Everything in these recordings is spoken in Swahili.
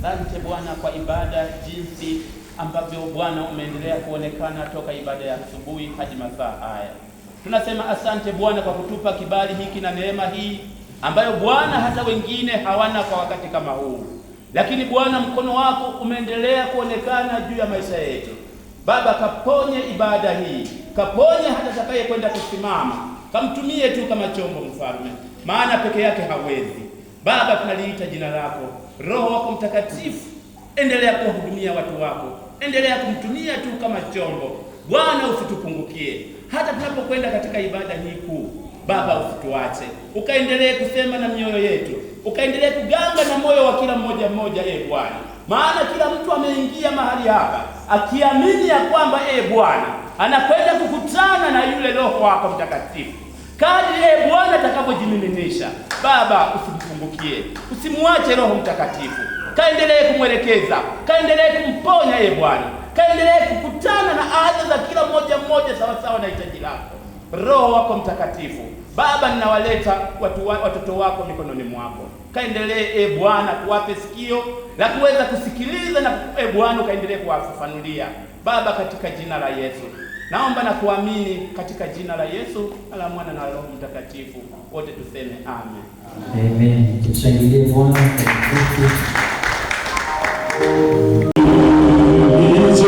Asante Bwana kwa ibada, jinsi ambavyo Bwana umeendelea kuonekana toka ibada ya asubuhi hadi masaa haya. Tunasema asante Bwana kwa kutupa kibali hiki na neema hii ambayo Bwana hata wengine hawana kwa wakati kama huu. Lakini Bwana, mkono wako umeendelea kuonekana juu ya maisha yetu. Baba, kaponye ibada hii, kaponye hata atakaye kwenda kusimama, kamtumie tu kama chombo Mfalme, maana peke yake hawezi. Baba, tunaliita jina lako. Roho wako Mtakatifu, endelea kuwahudumia watu wako, endelea kumtumia tu kama chombo. Bwana, usitupungukie hata tunapokwenda katika ibada hii kuu. Baba, usituache, ukaendelee kusema na mioyo yetu, ukaendelee kuganga na moyo wa kila mmoja mmoja, Bwana, maana kila mtu ameingia mahali hapa akiamini ya kwamba Bwana anakwenda kukutana na yule Roho wako Mtakatifu. Kadri Bwana atakapojimiminisha, Baba, usimpungukie, usimwache Roho Mtakatifu, kaendelee kumwelekeza, kaendelee kumponya Bwana, kaendelee kukutana na haja za kila mmoja mmoja sawa sawa na hitaji lako. Roho wako Mtakatifu, Baba, ninawaleta watoto wako mikononi mwako. Kaendelee Bwana kuwape sikio la kuweza kusikiliza, na Bwana kaendelee kuwafafanulia. Baba, katika jina la Yesu naomba na kuamini, katika jina la Yesu na la Mwana na Roho Mtakatifu, wote tuseme amen. Amen. Tumshangilie Bwana. Yes,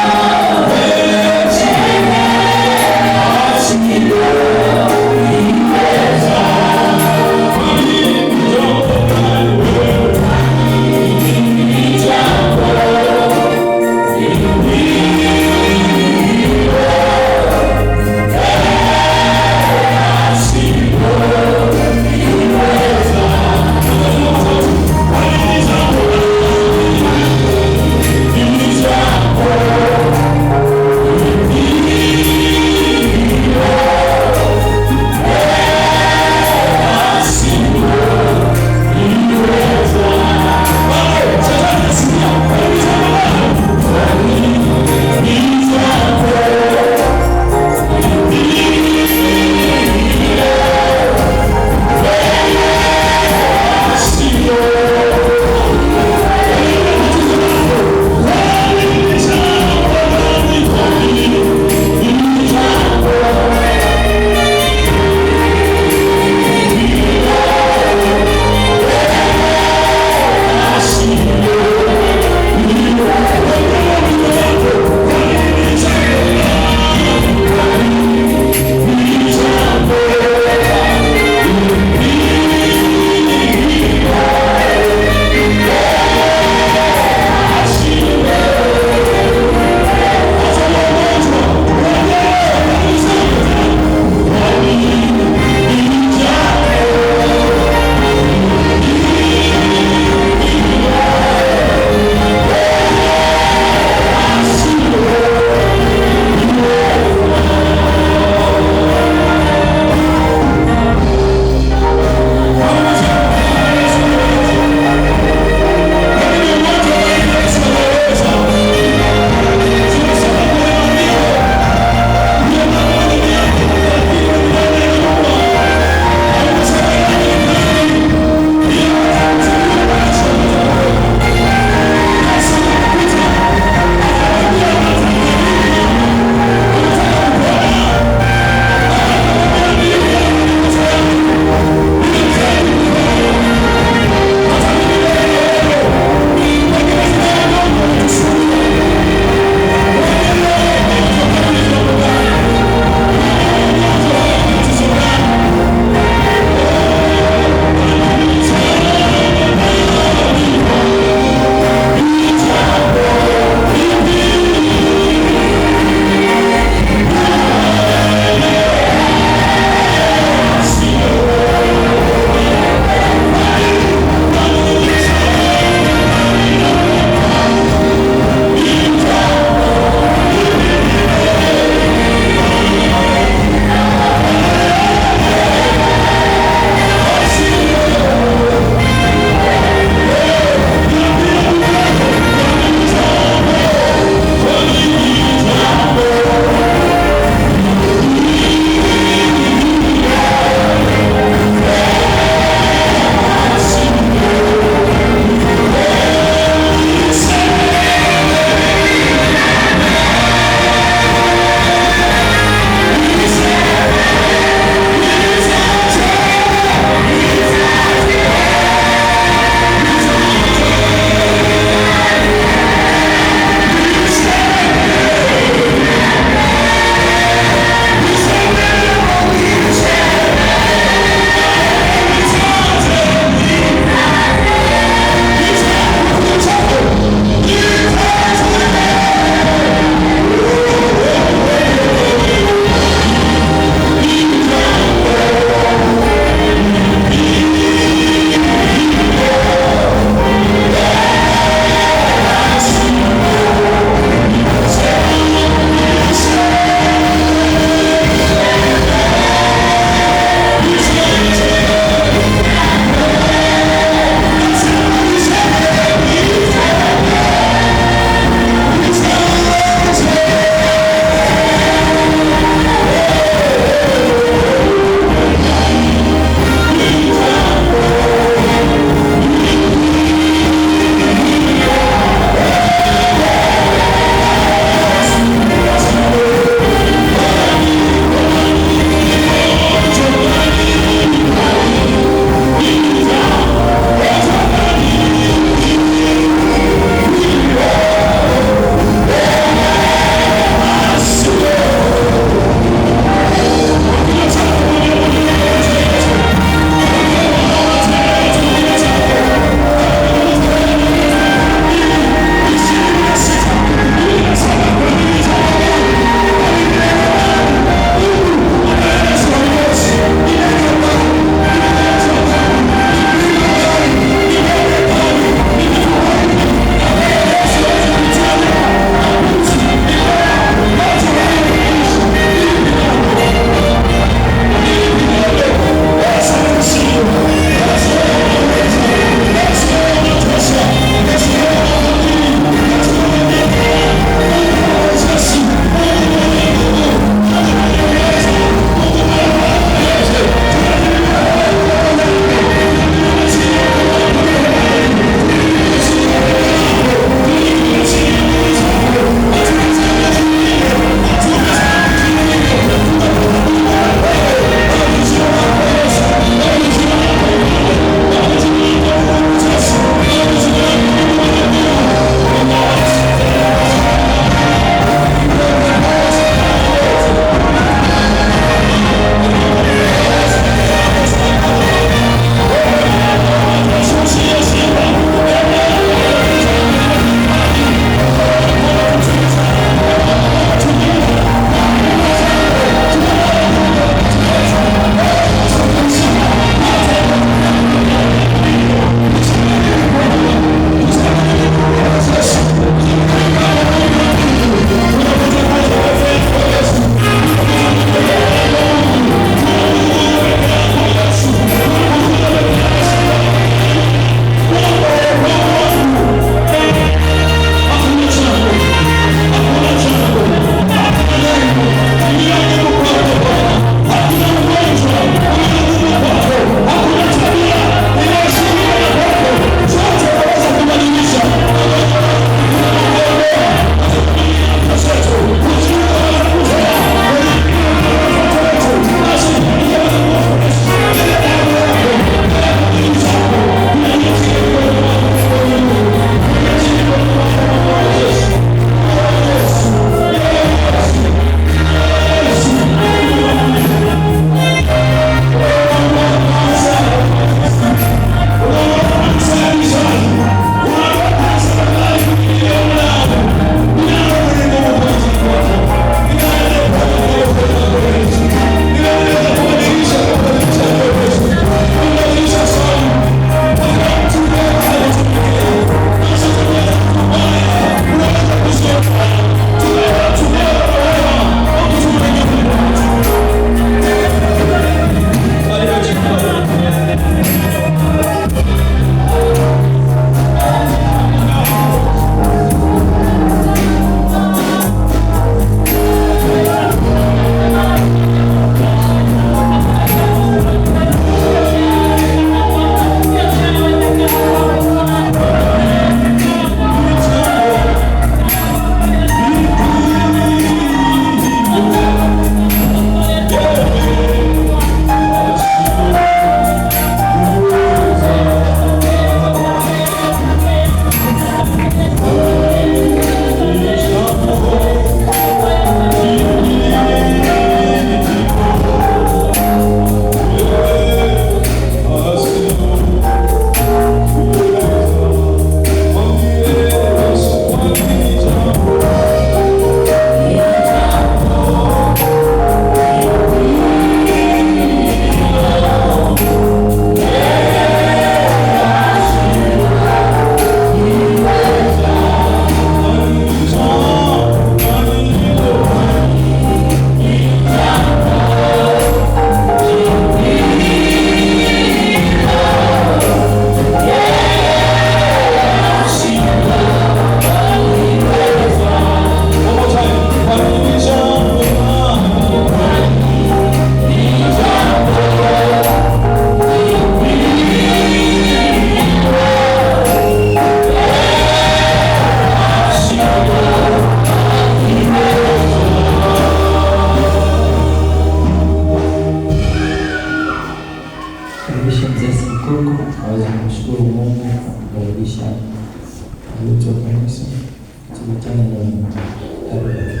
Amen.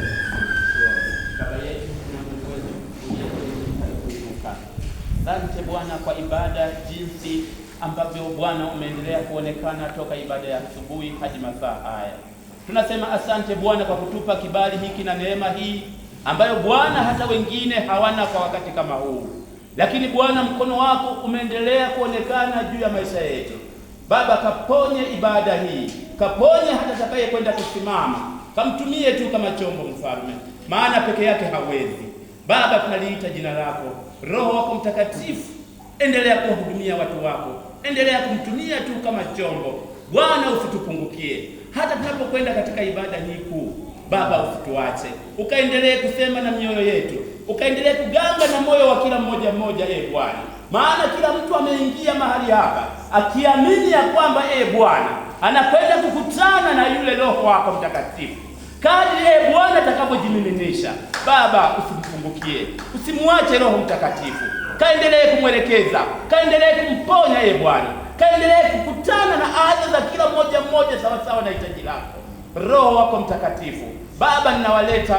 Asante Bwana kwa ibada, jinsi ambavyo Bwana umeendelea kuonekana toka ibada ya asubuhi hadi masaa haya. Tunasema asante Bwana kwa kutupa kibali hiki na neema hii ambayo Bwana hata wengine hawana kwa wakati kama huu. Lakini Bwana, mkono wako umeendelea kuonekana juu ya maisha yetu. Baba, kaponye ibada hii, kaponye hata atakaye kwenda kusimama, kamtumie tu kama chombo Mfalme, maana peke yake hawezi. Baba, tunaliita jina lako. Roho wako Mtakatifu, endelea kuwahudumia watu wako, endelea kumtumia tu kama chombo. Bwana, usitupungukie hata tunapokwenda katika ibada hii kuu. Baba, usituache, ukaendelee kusema na mioyo yetu, ukaendelee kuganga na moyo wa kila mmoja mmoja, Bwana, maana kila mtu ameingia mahali hapa akiamini ya kwamba Bwana anakwenda kukutana na yule Roho wako Mtakatifu. Kadri Bwana atakapojimiminisha, Baba, usimpungukie, usimwache Roho Mtakatifu, kaendelee kumwelekeza, kaendelee kumponya Bwana, kaendelee kukutana na haja za kila mmoja mmoja sawa sawa na hitaji lako. Roho wako Mtakatifu, Baba, ninawaleta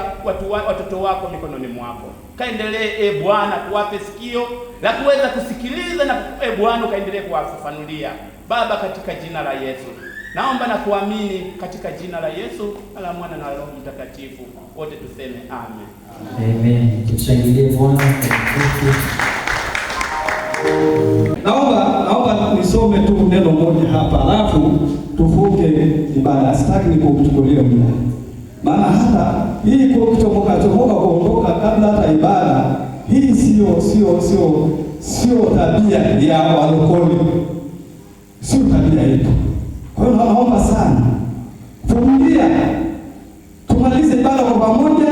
watoto wako mikononi mwako. Kaendelee Bwana kuwape sikio la kuweza kusikiliza, na Bwana ukaendelee kuwafafanulia. Baba, katika jina la Yesu naomba na kuamini, katika jina la Yesu na la Mwana na Roho Mtakatifu, wote tuseme amen. Amen. Tushangilie Bwana. Naomba nisome tu neno moja hapa, alafu tufunge ibada. Sitaki nikuchukulie muda, maana hata hii kutoka kuondoka kabla hata ibada hii sio tabia ya walokole, sio tabia yetu. Kwa hiyo naomba sana vumilia, tumalize ibada kwa pamoja,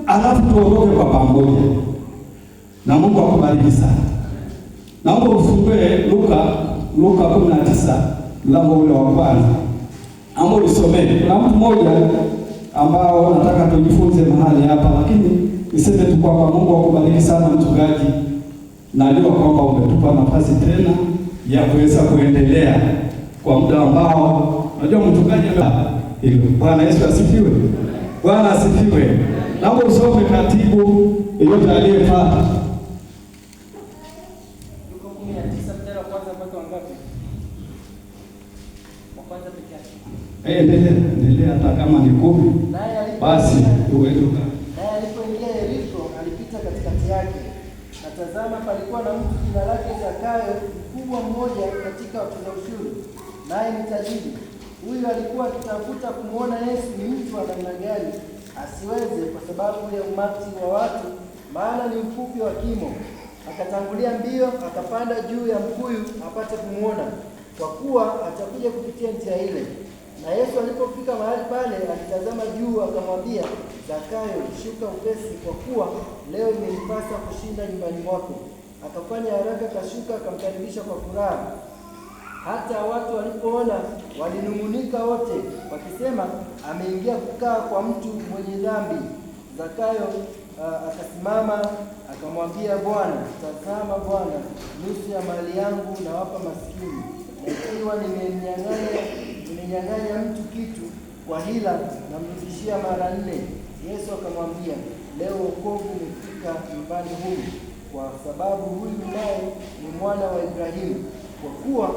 alafu tuondoke kwa pamoja, na Mungu akubariki sana. Naomba ufungue Luka 19 mlango ule wa kwanza. Naomba usomee. Kuna mtu mmoja ambao nataka tujifunze mahali hapa, lakini niseme tu kwamba Mungu akubariki sana mchungaji. Najua kwamba umetupa nafasi tena ya kuweza kuendelea kwa muda ambao unajua mchungaji hilo. Bwana Yesu asifiwe. Bwana asifiwe. Naomba usome katibu yeyote aliyepata endelea hata kama ni 10 basi uende. Naye alipoingia Yeriko alipita katikati yake, na tazama, palikuwa na mtu jina lake Zakayo, mkubwa mmoja katika watoza ushuru, naye ni tajiri. Huyu alikuwa akitafuta kumwona Yesu ni mtu wa namna gani, asiweze kwa sababu ya umati wa watu, maana ni mfupi wa kimo. Akatangulia mbio, akapanda juu ya mkuyu apate kumwona, kwa kuwa atakuja kupitia njia ile. Na Yesu alipofika mahali pale, alitazama juu, akamwambia, Zakayo, shuka upesi, kwa kuwa leo imenipasa kushinda nyumbani mwako. Akafanya haraka, kashuka, akamkaribisha kwa furaha. Hata watu walipoona walinung'unika wote, wakisema, ameingia kukaa kwa mtu mwenye dhambi. Zakayo akasimama akamwambia Bwana, tazama Bwana, nusu ya mali yangu nawapa maskini, na ikiwa nimenyang'anya mtu kitu kwa hila, namrudishia mara 4. Yesu akamwambia, leo wokovu umefika nyumbani humu, kwa sababu huyu naye ni mwana wa Ibrahimu, kwa kuwa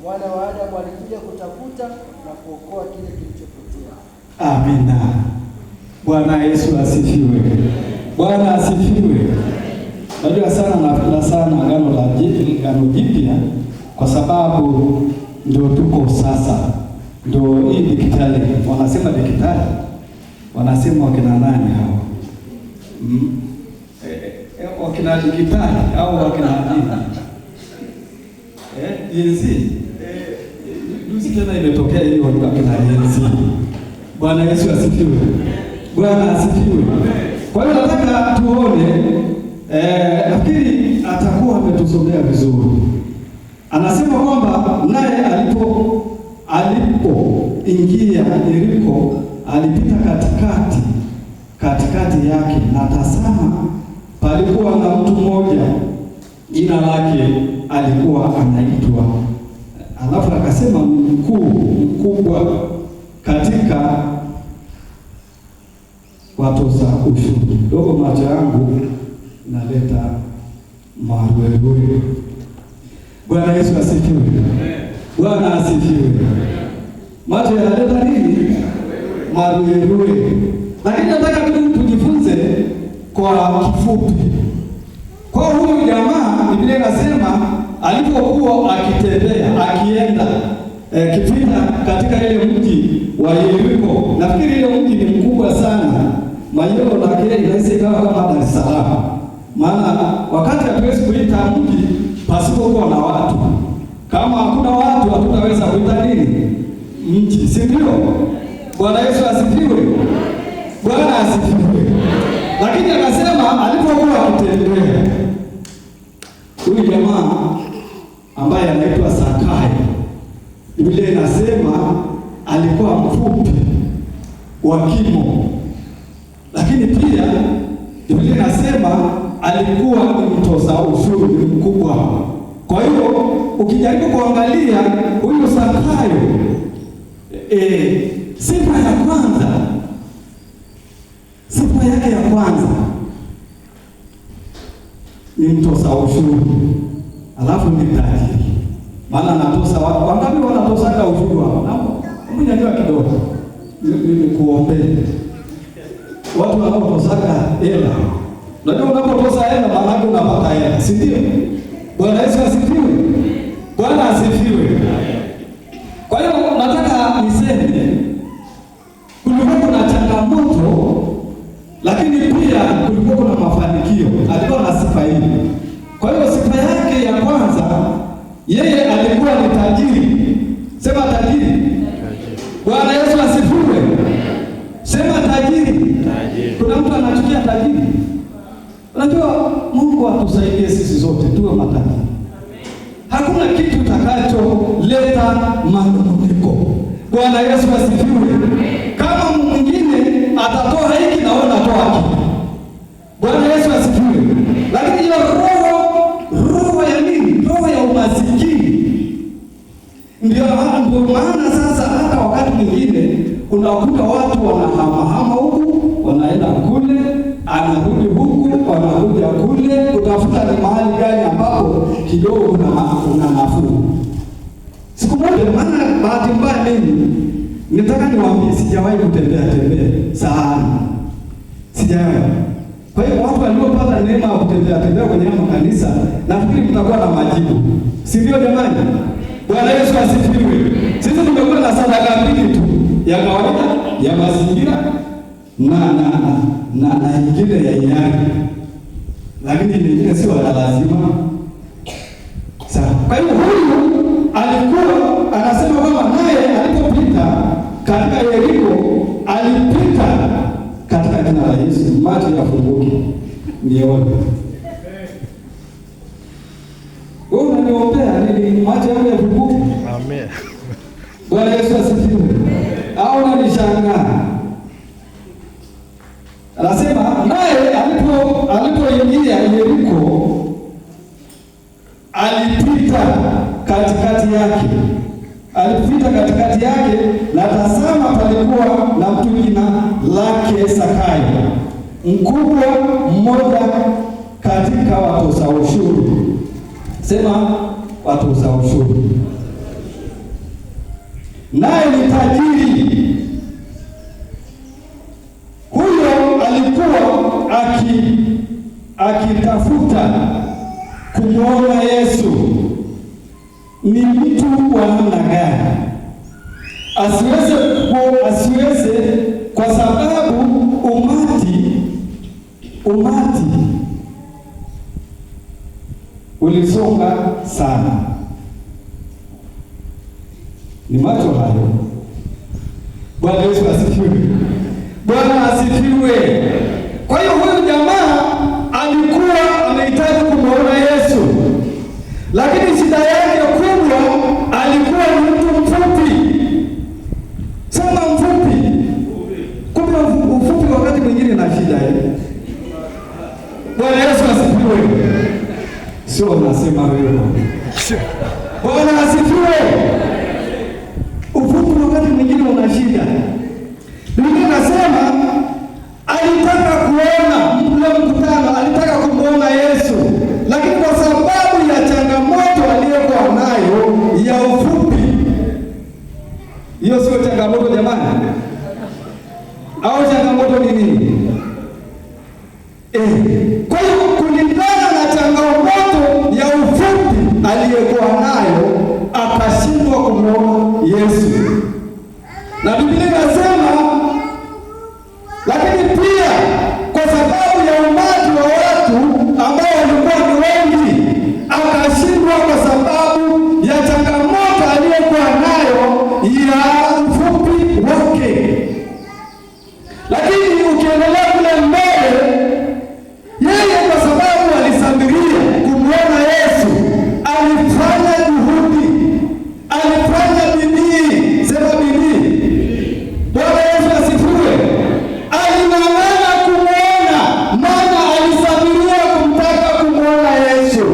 mwana wa Adamu alikuja kutafuta na kuokoa kile kilichopotea. Amina. Bwana Yesu asifiwe. Bwana asifiwe. Najua sana napenda sana Agano Jipya kwa sababu ndio tuko sasa. Ndio hii digitali. Wanasema digitali. Wanasema wakina nani hao? Wakina digitali au wakina nini? Yenzi. Juzi tena imetokea hiyo wakina yenzi. Bwana Yesu asifiwe. Bwana asifiwe. Kwa hiyo nataka tuone, nafikiri atakuwa ametusomea vizuri. Anasema kwamba naye alipoingia Yeriko, alipita katikati yake, na tazama, palikuwa na mtu mmoja jina lake alikuwa anaitwa, alafu akasema mkubwa katika watoza ushuru. Dogo macho yangu naleta marwewe. Bwana Yesu asifiwe. Bwana asifiwe. Macho yanaleta nini? Marwewe. Lakini nataka tujifunze kwa kifupi. Kwa huyu jamaa Biblia inasema alipokuwa akitembea akienda kipita katika ile mji wa Yeriko. Nafikiri ile mji ni mkubwa sana. Maeneo lake inaweza ikawa kama Dar es Salaam. Maana wakati hatuwezi kuita mji pasipokuwa na watu. Kama hakuna watu hatutaweza kuita nini? Mji, si ndio? Bwana Yesu asifiwe. Bwana asifiwe. Lakini akasema alipokuwa akitembea, huyu jamaa ambaye anaitwa Zakayo, Biblia inasema alikuwa mfupi wa kimo, lakini pia Biblia inasema alikuwa ni mtoza ushuru mkubwa. Kwa hiyo ukijaribu kuangalia huyu Zakayo, sifa ya kwanza, sifa yake ya kwanza ni mtoza ushuru, alafu ni tajiri. Maana anatosa watu wangapi wanatosaga ushuru hapa? Hebu nyanyua kidogo. Mimi kuombea. Watu wanaotosaga hela. Unajua unapotosa hela maana yake unapata hela, si ndio? Bwana Yesu asifiwe. Bwana asifiwe. Kwa hiyo nataka niseme kulikuwa kuna changamoto, lakini pia kulikuwa kuna mafanikio. Alikuwa na sifa hii. Kwa hiyo sifa yake ya kwanza, yeye alikuwa ni tajiri. Sema tajiri. Bwana Yesu asifiwe. Sema tajiri. Kuna mtu anachukia tajiri? Unajua Mungu atusaidie sisi zote tuwe matajiri. Hakuna kitu kitakacholeta manunguniko. Bwana Yesu asifiwe. Kama mwingine atatoa hiki na wewe unatoa hiki. Bwana Yesu asifiwe. Lakini hiyo roho ya nini? Roho ya umasikini. Ndio maana sasa hata wakati mwingine unakuta watu wanahamahama huku, wanaenda kule, anarudi huku, wanakuja kule, utafuta ni mahali gani ambapo kidogo kuna nafuu. Siku moja, maana bahati mbaya mimi nataka niwaambie, sijawahi kutembea sana. Sijawahi. Kwa hiyo watu waliopata neema ya kutembea kwenye makanisa, nafikiri mtakuwa na majibu. Si ndio jamani? Bwana Yesu asifiwe. Sisi tumekuwa na sadaka mbili tu, ya kawaida, ya mazingira na nyingine ya hiari. Lakini nyingine sio lazima. Sawa. Kwa hiyo huyu alikuwa anasema kwamba naye alipopita katika Yeriko, alipita katika jina la Yesu, macho yafunguke nione. Wewe unaniombea nini? Macho yangu yafunguke. Amen. Bwana Yesu asifiwe. Au unanishangaa? Anasema naye alipoingia Yeriko, alipita katikati yake. Alipita katikati yake, na tazama palikuwa na mtu jina lake Zakayo, mkubwa mmoja katika watoza ushuru. Sema watoza ushuru. Naye ni tajiri. Huyo alikuwa akitafuta kumwona Yesu ni mtu wa namna gani, asiweze kwa sababu umati ulisonga sana. Ni macho hayo. Bwana Yesu asifiwe. Bwana asifiwe. Kwa hiyo huyu jamaa alikuwa anahitaji kumwona Yesu, lakini shida yake kubwa alikuwa ni mtu mfupi. Sema mfupi. Kumbe ufupi wakati mwingine na shida hii. Bwana Yesu asifiwe. Sio unasema wewe. Bwana asifiwe. Ufupi wakati mwingine una shida. Biblia inasema ni nini? Kwa hiyo kulingana na changamoto ya ufupi aliyekuwa nayo akashindwa kumwona Yesu, na Biblia inasema lakini pia kwa sababu ya umati wa watu ambao walikuwa ni wengi akashindwa kwa sababu ya changamoto aliyokuwa nayo ya ufupi wake. Lakini ukiendelea kule mbele, yeye kwa sababu alisamiria kumwona Yesu alifanya juhudi, alifanya bidii. Sema bidii. Bwana Yesu asifiwe. Aling'ang'ana kumwona, maana alisamiria kumtaka kumwona Yesu.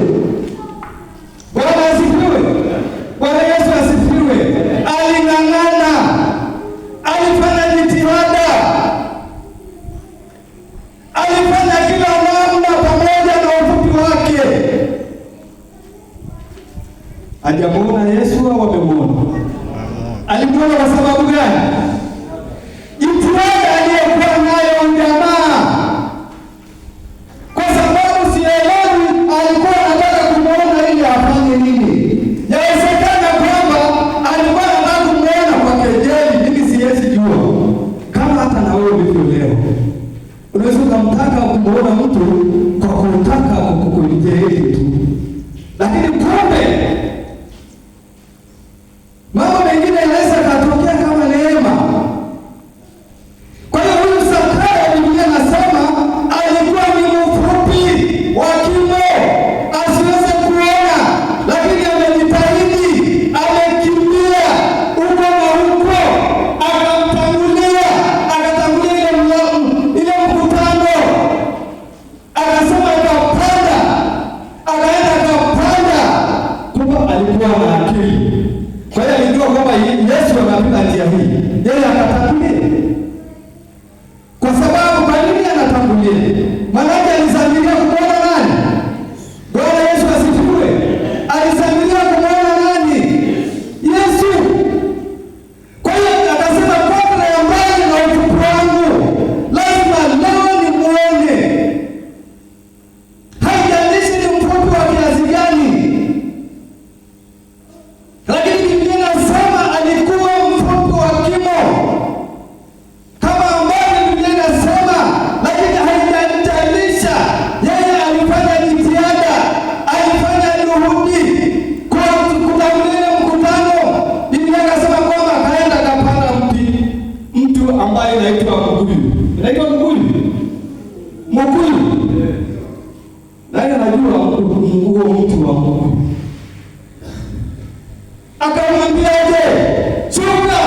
Bwana asifiwe. Bwana Yesu asifiwe. Aling'ang'ana, alifanya jitihada, alifanya kila namna pamoja na ufupi wake. Hajamuona Yesu au amemwona? Alimwona kwa sababu gani? Jitihada aliyokuwa nayo jamaa, kwa sababu sielewi alikuwa anataka kumwona ili afanye nini. Yawezekana kwamba alikuwa anataka kumwona kwa kejeli, ili siwezi jua. Kama hata na wewe ulivyo leo, unaweza ukamtaka kumwona mtu kwa kutaka kukujeli tu, lakini kumbe mambo mengine yanaweza katokea kama neema. Kwa hiyo huyu Zakayo, Biblia nasema alikuwa ni mfupi wa kimo, asiweze kuona, lakini amejitahidi, amekimbia huko na huko, akatangulia ile mkutano, akasema akapanda, akaenda akapanda. Kumbe alikuwa na akili. Kwa hiyo alijua kwamba Yesu anapita njia hii, yeye akatangulia. Kwa sababu kwa nini anatangulia? Maana alisamiria kumwona nani? Bwana Yesu asifiwe. Alisamiria kumwona nani? Yesu. Kwa hiyo akasema kabla ya mbali na ufupi wangu, lazima leo nimuone. Haijalishi ni mfupi wa kiasi gani. Lakini Biblia inasema alikuwa mfupi wa kimo, kama ambavyo Biblia inasema, lakini haijalisha. Yeye alifanya jitihada, alifanya juhudi kwa kutangulia mkutano. Biblia inasema kwamba akaenda akapanda mtu ambaye anaitwa mkuyu. Anaitwa mkuyu? Mkuyu. Nani anajua huo mtu wa mkuyu? Akamwambiaje? Shuka.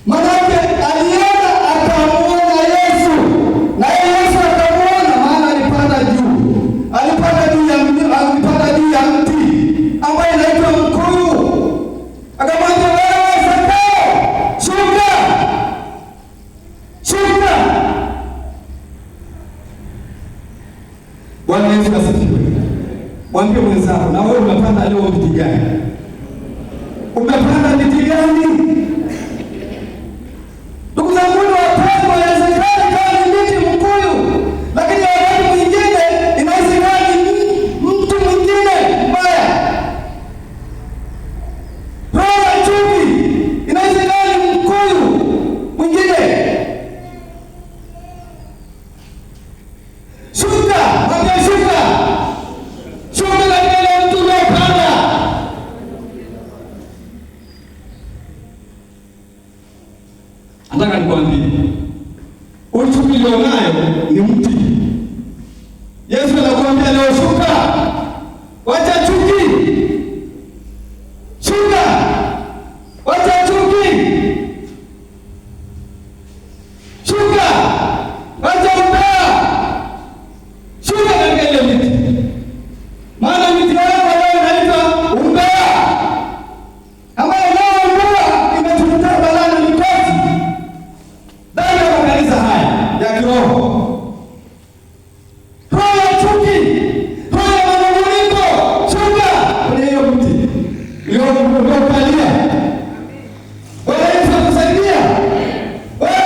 Manake alienda akamwona Yesu, na Yesu akamwona, maana alipanda juu, alipanda juu ya mti ambaye inaitwa mkuyu. Akamwambia, wewe Zakayo, shuka, shuka. Bwana Yesu asifiwe. Mwambie mwenzako, na wewe umepanda leo mti gani? Umepanda mti gani? Ndugu zangu wapendwa, inawezekana kama ni mti mkuyu, lakini wakati mwingine inawezekana ni mtu mwingine mbaya. Roho ya chuki inawezekana ni mkuyu mwingine. Shuka, mwambie shuka. Shuka katika ile mti uliopanda. Nataka nikwambie, uchuki ulionayo ni mti. Yesu anakuambia leo, shuka, wacha chuki, shuka, wacha chuki, shuka, wacha ubaya, shuka katika ile miti. Maana miti yako leo inaitwa umbea, ambayo leo umbea imetuletea balaa na mikosi ndani ya makanisa haya ya kiroho. Roho ya chuki, roho ya manung'uniko, shuka kwenye hiyo mti uliokalia. Bwana Yesu akusaidie. Wewe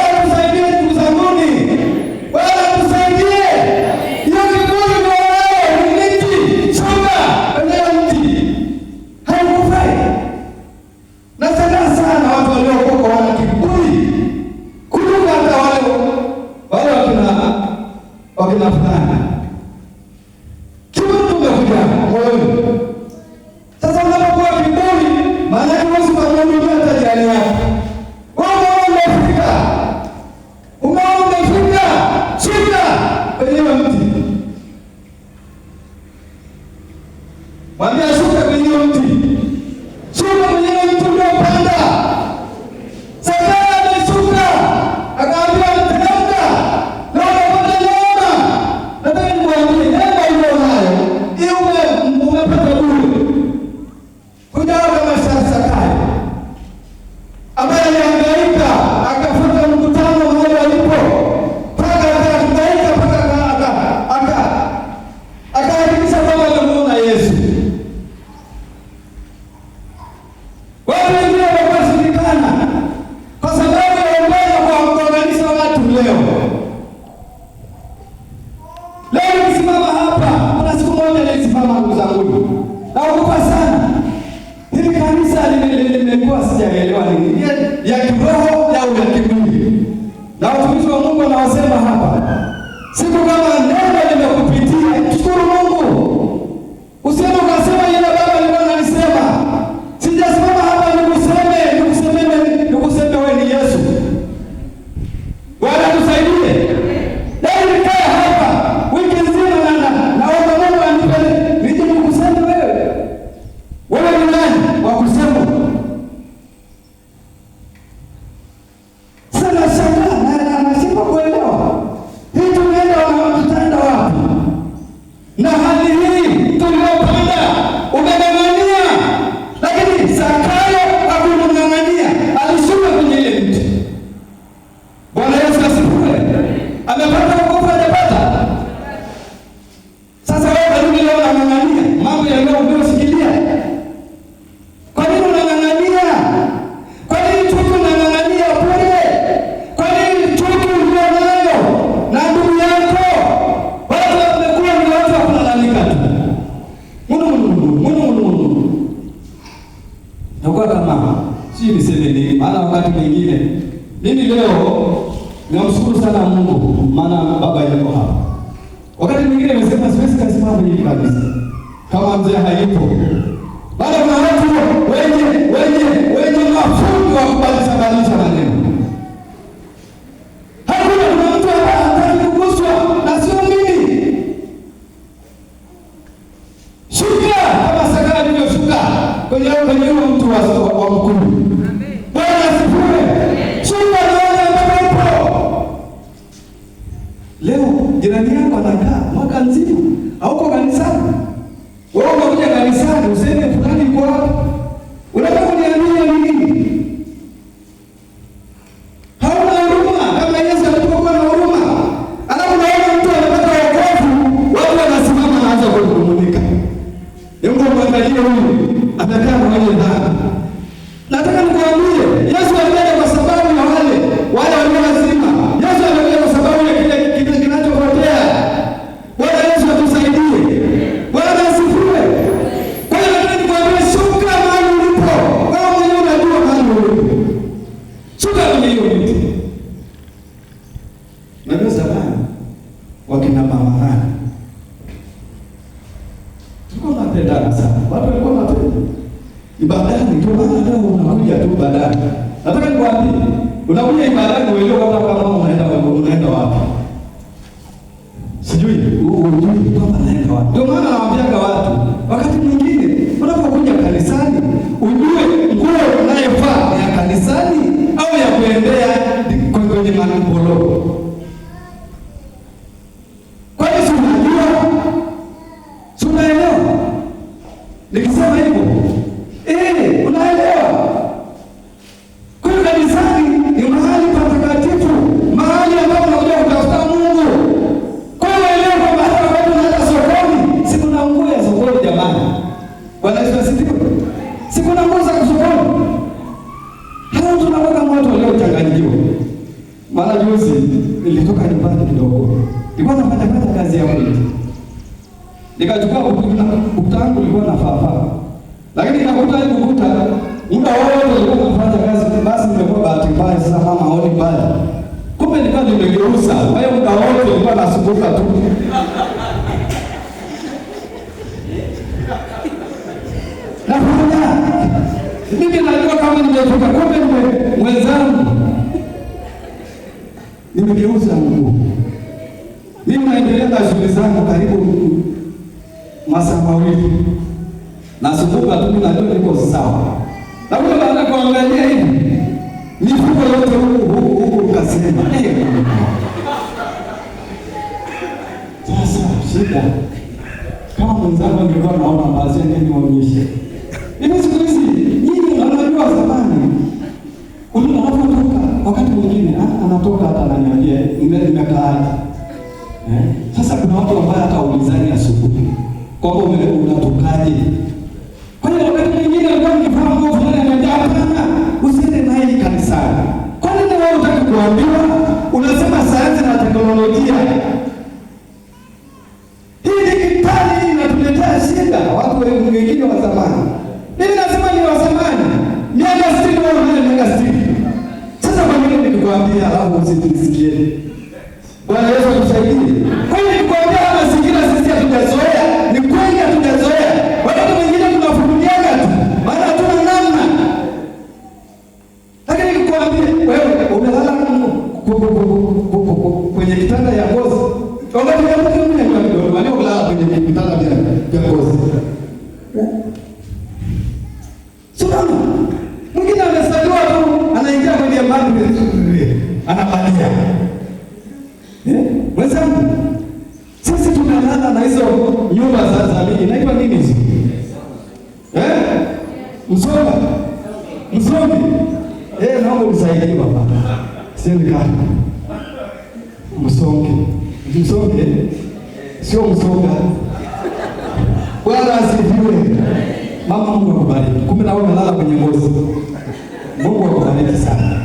kina fulani. Kiburi tumekuja moyoni. Sasa unapokuwa kiburi, maana yake huwezi kumhudumia hata jirani yako. Wewe umefika, shika kwenye mti. Mwambie shuka kwenye mti. Shuka kwenye mti uliopanda. Sakara ameshuka. Akaambia mteremka. Na unapata neema. Nataka nikwambie neema hiyo nayo. Hiyo umepata bure. Kujawa kama Sakara. Ambaye alihangaika akafuata mkutano mahali alipo. Paka akahangaika paka akahakikisha kwamba anamuona Yesu. Watu wengine wameshindikana kwa sababu ya uwezo wa kuunganisha watu leo. Leo nikisimama hapa, kuna siku moja nilisimama ndugu zangu. Naogopa sana. Hili kanisa limekuwa sijaelewa nini. Ya kiroho au ya kimwili. Na watumishi wa Mungu wanawasema hapa. Siku kama neno limekupitia, shukuru Mungu. Usiende ukasema yule baba alikuwa analisema. Sijasimama hapa nikuseme wewe ni Yesu. Bwana tusaidie. Leo nikaa hapa wiki nzima naomba Mungu anipe nije nikuseme wewe. Wewe ni nani wa kusema? Sana sana anasema kuelewa. Hii tutaenda wapi? Na hali hii tuliyopanda umeng'ang'ania, lakini Zakayo hakumng'ang'ania, alishuka kwenye ile mti. Bwana Yesu asifiwe. Amepata wokovu hajapata? Sasa wewe karudi leo unang'ang'ania mambo ya leo unayoshikilia. Kwa nini unang'ang'ania? Kwa nini chuki unang'ang'ania bure? Kwa nini chuki ulionayo na ndugu yako? Watu wamekuwa ni watu wa kulalamika tu. Nakuwa kama si niseme nini, maana wakati mwingine mimi leo namshukuru sana Mungu maana baba yuko hapa. Wakati mwingine nimesema siwezi kasimama hili kabisa kama mzee hayupo. Bado kuna watu wenye mafundi wa kubadilisha maneno. Hakuna kuna mtu ambaye hataki kuguswa na sio mimi. Shuka kama Sakara alivyoshuka kwenye huo mtu wa mkuu. Bwana asifiwe. Shuka na wale ambao upo. Leo jirani yako anakaa mwaka nzima hauko kanisani. Wewe unakuja kanisani useme fulani yuko wapi? Unataka kuniambia nini? Hauna huruma kama Yesu alipokuwa na huruma. Alafu naona mtu anapata wokovu, watu wanasimama naanza kumumunika. Hebu muangalie huyu anakaa mwenye dhambi. Nataka nikwambie Yesu alikuja kwa sababu ya wale walio lazima. Yesu alikuja kwa sababu ya kile kinachopotea. Bwana Yesu atusaidie. Bwana asifiwe. Kwa hiyo nataka nikwambie shuka mahali ulipo. Wewe mwenyewe unajua mahali ulipo. Shuka kwenye hiyo miti. Najua zamani wakina mama nani tulikuwa tunapendana sana. Watu walikuwa wanapenda ibadani, ndio maana leo unakuja tu ibadani. Nataka nikwambie, unakuja ibadani wewe kama unaenda wapi? Sijui ujui kama unaenda wapi. Ndio maana nawaambia watu, wakati mwingine unapokuja kanisani, ujue nguo unayovaa ya kanisani au ya kuendea kwenye manipolo. Kwa hiyo unaelewa? Nikisema hivyo, unaelewa? Kwa hiyo kanisani ni mahali patakatifu, mahali ambapo unakuja kutafuta Mungu. Kwa hiyo elewa kwamba hata wakati unaenda sokoni, si kuna nguo ya sokoni jamani. Bwana Yesu asifiwe. Si kuna nguo za sokoni. Hao tunaweka watu waliochanganyikiwa. Maana juzi nilitoka nyumbani kidogo. Nilikuwa nafanya kazi ya mwili. Nikachukua ukuta wangu ulikuwa na fafa. Lakini nikakuta hiyo ukuta muda wote ulikuwa unafanya kazi, basi nimekuwa bahati mbaya sasa mama haoni mbaya. Kumbe nilikuwa nimegeuza. Kwa hiyo muda wote nilikuwa nasumbuka tu. hujafika, kumbe mwenzangu nimegeuza mguu. Mimi naendelea na shughuli zangu karibu masaa mawili. Nasumbuka tu najua niko sawa. Na wewe baada kuangalia hivi mifuko yote huku ukasema sasa shida kama mwenzangu nilikuwa naona basi nionyeshe. Hivi siku hizi nyinyi unajua zamani unapotoka wakati mwingine anatoka hata ananiambia nimekaaje. Sasa kuna watu ambao hata ulizani asubuhi kwamba unatokaje. Kwa hiyo wakati mwingine alikuwa mkifanya nguo fulani ananiambia hapana, usiende naye kanisani. Kwa nini wewe unataka kuambiwa? Unasema sayansi na teknolojia. Hii digitali inatuletea shida watu wengine wa zamani. Mimi nasema ni wa zamani. Miaka 60 au miaka 60. Sasa kwa nini nikwambia alafu usitisikie? Bwana Yesu atusaidie. Kwa hiyo nikwambia mazingira sisi hatujazoea, ni kweli hatujazoea. Wakati mwingine tunafuruliana tu, maana hatuna namna. Lakini nikwambie wewe umelala kwenye kitanda ya ngozi. Wakati mwingine wale kulala kwenye kitanda vya ngozi. Sasa mwingine amesaliwa tu anaingia kwenye maji anapatia. Wenzangu, sisi tunalala na hizo nyumba za zamani. Inaitwa nini hizo? Msongi. Naomba unisaidie baba. Siende kama. Msongi. Sio msonga. Bwana asifiwe. Mama, Mungu akubariki. Kumbe na wewe unalala kwenye ngozi. Mungu akubariki sana.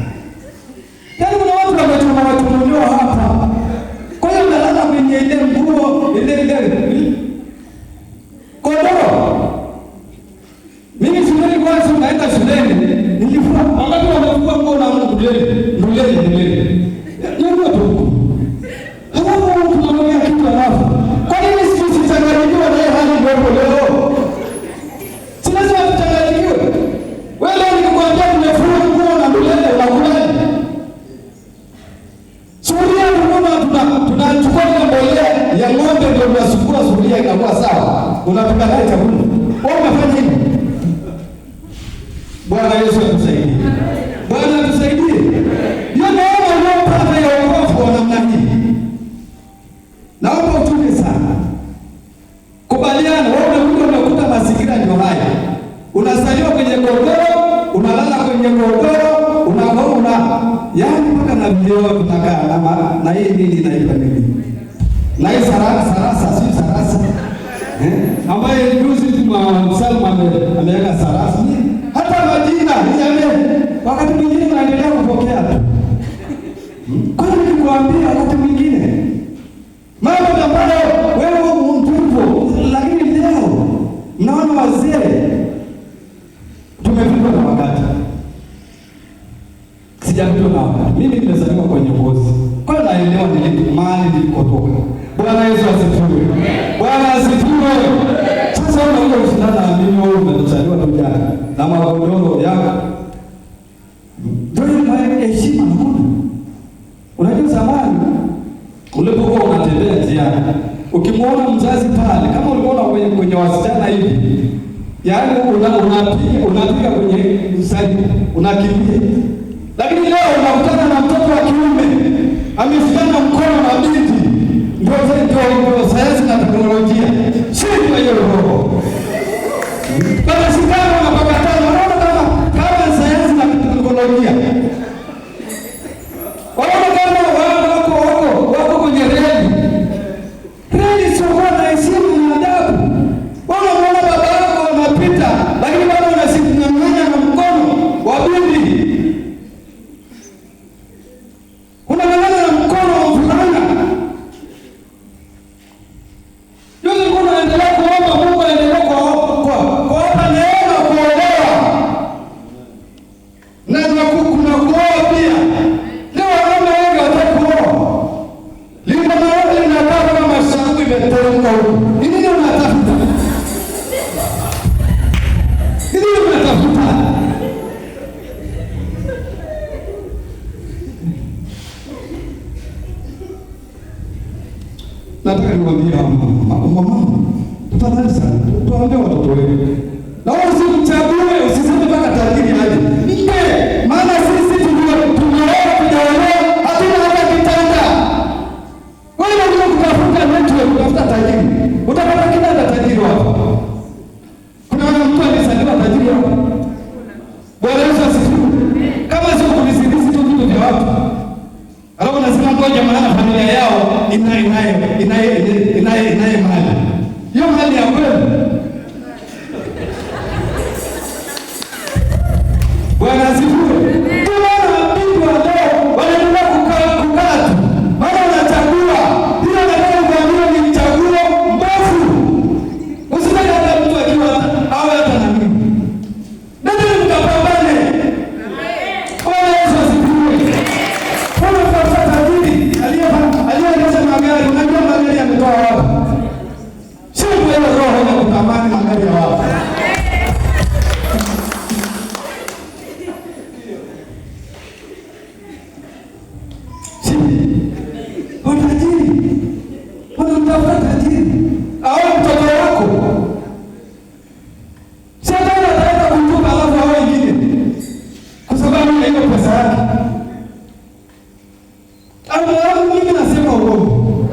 Yaani kuna watu wametoka hapa. Kwa hiyo unalala kwenye ile nguo ile kodoro. Mimi shuleni kwanza naenda shuleni nilifua wakati wanafua nguo na nduleni. Ndio tu. Hapo tunaongea kitu alafu. Kwa nini sisi tuchanganyikiwa na hii hali ndogo leo? Sina sababu tuchanganyikiwe. Wewe leo nikikwambia tumefua nguo na nduleni unakulaje? Suria tunachukua ile mbolea ya ng'ombe ndio tunasukua suria inakuwa sawa. Unapika naye chakula. Wewe unafanya hivi. Bwana Yesu atusaidie. Bwana atusaidie. Ndio naomba unapata ya wokovu wa namna hii. Naomba utume sana. Kubaliana, wewe unakuta mazingira ndio haya. Unasaliwa kwenye godoro, unalala kwenye godoro, unaona yaani mpaka na video tunakaa na hii nini inaitwa nini? Na hii sarasa. Ambaye juzi Salma ameweka sarasa. Hata majina wakati mwingine unaendelea kupokea tu. Kwa hiyo nikuambia wakati mwingine mambo ambayo wewe mtupo, lakini leo naona wazee tumepitwa na wakati. Sijapitwa na wakati. Mimi nimezaliwa kwenye ngozi. Kwa hiyo naelewa mahali nilikotoka. Bwana Yesu asifiwe. Bwana asifiwe. Sasa unakuja kushindana na mimi wewe umezaliwa tu jana na magodoro yako. Ndio heshima naona. Unajua zamani ulipokuwa unatembea njiani, ukimwona mzazi pale kama uliona kwenye wasichana hivi, yaani unapiga kwenye msali, unakimbia. Lakini leo unakutana na mtoto wa kiume ameshikana mkono na binti, ndio sayansi na teknolojia. Shida hiyo roho. Kama shikana na pakatana, unaona kama sayansi na teknolojia. Wanaona kama wako kwenye reli. Reli sio na heshima na adabu. Wanaona baba yako anapita, lakini bado unashikana na mkono wa binti. Unang'ang'ana na mkono nataka niwaambie mama, tafadhali sana tuwaambie watoto wetu, na wao usimchague, usiseme mpaka tajiri aje. Mpe, maana sisi tumeoa kujaolewa, hatuna hata kitanda. Wewe unataka kutafuta network, kutafuta tajiri, utapata kitanda tajiri wapi? Kuna mtu alisaliwa tajiri wapi? Bwana Yesu asifiwe. Kama sio kuvisirisi tu vitu vya watu, alafu nasema ngoja, maana familia yao inaye mali. Hiyo mali ya kweli. Bwana asifiwe. Tunaona bibi wa leo wanaendelea kukaa tu. Maana wanachagua. Bila nataka kuambiwa ni chaguo mbovu. Usitaki hata mtu akiwa awe hata na mimi. Ndio mkapambane. Bwana Yesu asifiwe. Kuna tafuta tajiri aliyeendesha magari, unajua magari yametoa wapi? Sio kwa hiyo roho ya kutamani magari ya wapi. Unamtafuta tajiri au mtoto wako, si hata ataenda kutupa alafu hao wengine kwa sababu ya hiyo pesa yake. Au mimi nasema uongo?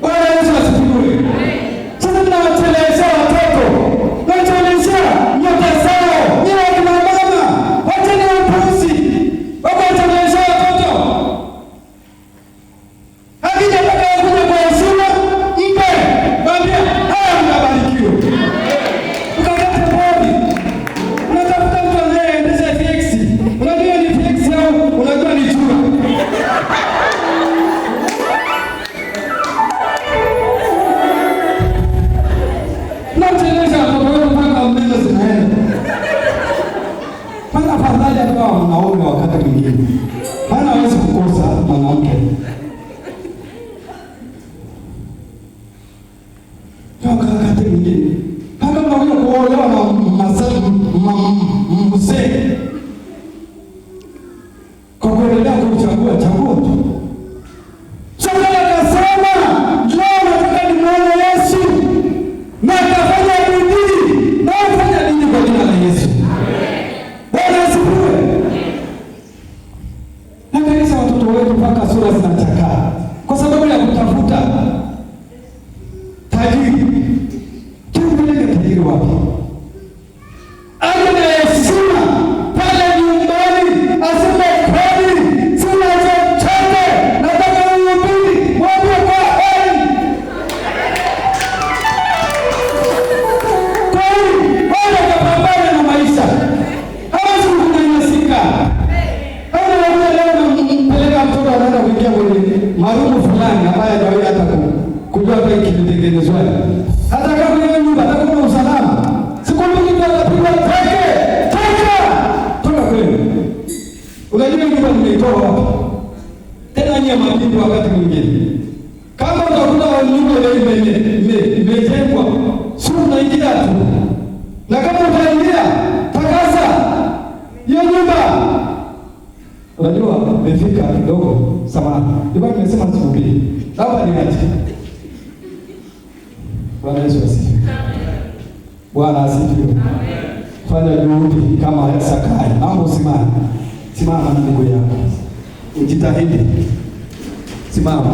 Bwana Yesu asifiwe. Sasa tunawachelewesha watoto, tunawachelewesha nyota zao. Ni wakina mama, wacheni upuzi, wachelewesha watoto. Akija kuja kwa heshima, mpe, mwambie haya, mnabarikiwa. Ukakata bodi, unatafuta mtu anayeendesha FX. Unajua ni FX au unajua ni chura? Unachelewesha watoto wetu mpaka umeme zinaenda. Maana afadhali akawa mwanaume wakati mwingine, maana hawezi kukosa mwanamke. Wakati mwingine hata mnaweza kuolewa na mzee kwa kuendelea kumchagua chagua tu. Sasa akasema leo nataka nimuone Yesu, na akafanya bidii na kufanya nini kwa jina la Yesu. Bwana asifiwe. Angalia watoto wetu mpaka sura zinachakaa kwa sababu ya kutafuta tajiri. Tumpeleke tajiri wapi? Aje na heshima pale nyumbani, aseme kweli, sina chochote, nataka uhubiri, mwambie kwa heri. Kweli, wale kapambana na maisha, hawezi kunyanyasika. Hauna wale leo mpeleka mtoto anaenda kuingia kwenye marumu fulani ambaye hajawahi hata kujua kwa kilitengenezwa. Hata kama ile nyumba atakuwa usalama. Siku mbili atapigwa teke. Toka kwenu. Unajua nyumba nimeitoa wapi? Tena nyie mabindi wakati mwingine. Kama utakuta nyumba ile imejengwa, sio unaingia tu. Na kama utaingia, takasa hiyo nyumba. Unajua nimefika kidogo samahani. Ndio nimesema siku mbili. Hapa niache. Bwana Yesu asifiwe. Bwana asifiwe. Amen. Fanya juhudi kama Sakai. Naomba usimame. Simama na miguu yako. Ujitahidi. Simama.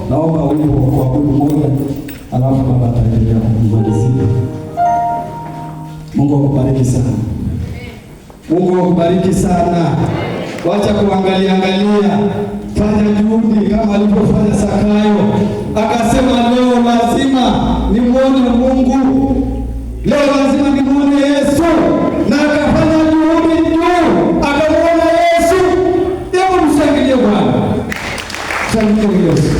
Naomba wimbo kwa Mungu mmoja. Alafu baba ataendelea kumalizia. Mungu akubariki sana. Mungu akubariki sana. Wacha kuangalia. Fanya juhudi kama alivyofanya Sakayo. Akasema leo lazima nimuone Mungu. Leo lazima nimuone Yesu. Na akafanya juhudi juu. Akamuona Yesu. Hebu mshangilie Bwana. Shangilie Yesu.